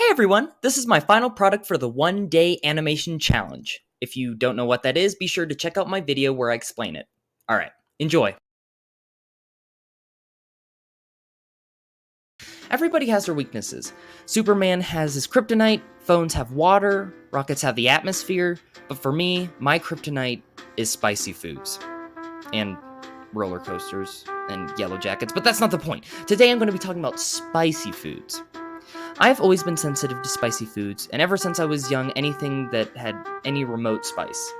everyone, this is my final product for the 1-day animation challenge. If you don't know what that is, be sure to check out my video where I explain it. Alright, enjoy. Everybody has their weaknesses. Superman has his kryptonite, phones have water, rockets have the atmosphere, but for me, my kryptonite is spicy foods. And roller coasters and yellow jackets, but that's not the point. Today I'm going to be talking about spicy foods. I've always been sensitive to spicy foods, and ever since I was young, anything that had any remote spice.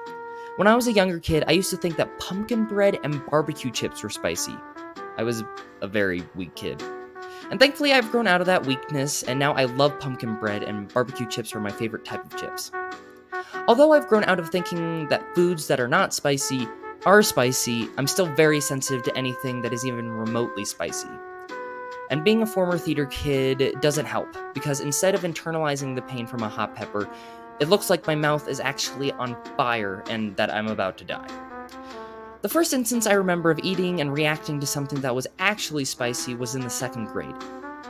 When I was a younger kid, I used to think that pumpkin bread and barbecue chips were spicy. I was a very weak kid. And thankfully I've grown out of that weakness, and now I love pumpkin bread and barbecue chips are my favorite type of chips. Although I've grown out of thinking that foods that are not spicy are spicy, I'm still very sensitive to anything that is even remotely spicy. And being a former theater kid doesn't help, because instead of internalizing the pain from a hot pepper, it looks like my mouth is actually on fire and that I'm about to die. The first instance I remember of eating and reacting to something that was actually spicy was in the 2nd grade.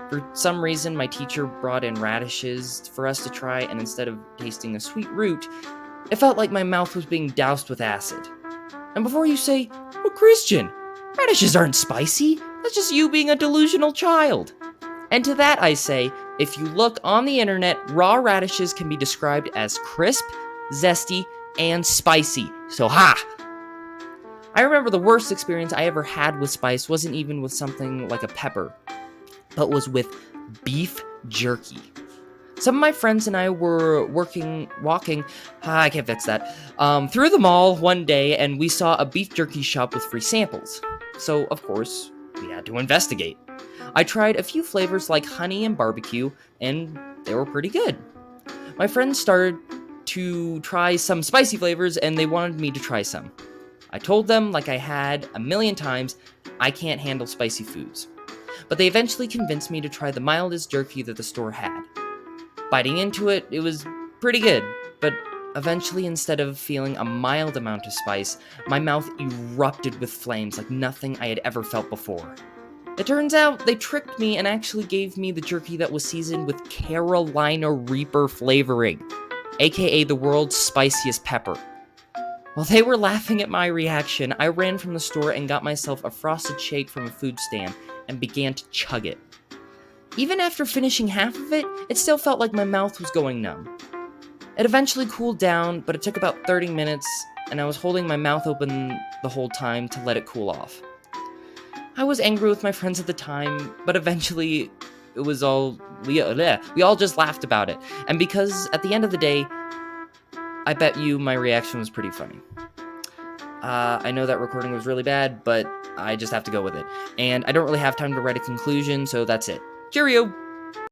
For some reason, my teacher brought in radishes for us to try, and instead of tasting a sweet root, it felt like my mouth was being doused with acid. And before you say, "Well, Christian, radishes aren't spicy, that's just you being a delusional child." And to that I say, if you look on the internet, raw radishes can be described as crisp, zesty, and spicy. So ha! I remember the worst experience I ever had with spice wasn't even with something like a pepper, but was with beef jerky. Some of my friends and I were walking, I can't fix that, through the mall one day, and we saw a beef jerky shop with free samples. So, of course, we had to investigate. I tried a few flavors like honey and barbecue, and they were pretty good. My friends started to try some spicy flavors, and they wanted me to try some. I told them, like I had a million times, I can't handle spicy foods. But they eventually convinced me to try the mildest jerky that the store had. Biting into it, it was pretty good, but eventually, instead of feeling a mild amount of spice, my mouth erupted with flames like nothing I had ever felt before. It turns out they tricked me and actually gave me the jerky that was seasoned with Carolina Reaper flavoring, aka the world's spiciest pepper. While they were laughing at my reaction, I ran from the store and got myself a frosted shake from a food stand and began to chug it. Even after finishing half of it, it still felt like my mouth was going numb. It eventually cooled down, but it took about 30 minutes, and I was holding my mouth open the whole time to let it cool off. I was angry with my friends at the time, but eventually it was we all just laughed about it. And because at the end of the day, I bet you my reaction was pretty funny. I know that recording was really bad, but I just have to go with it. And I don't really have time to write a conclusion, so that's it. Cheerio!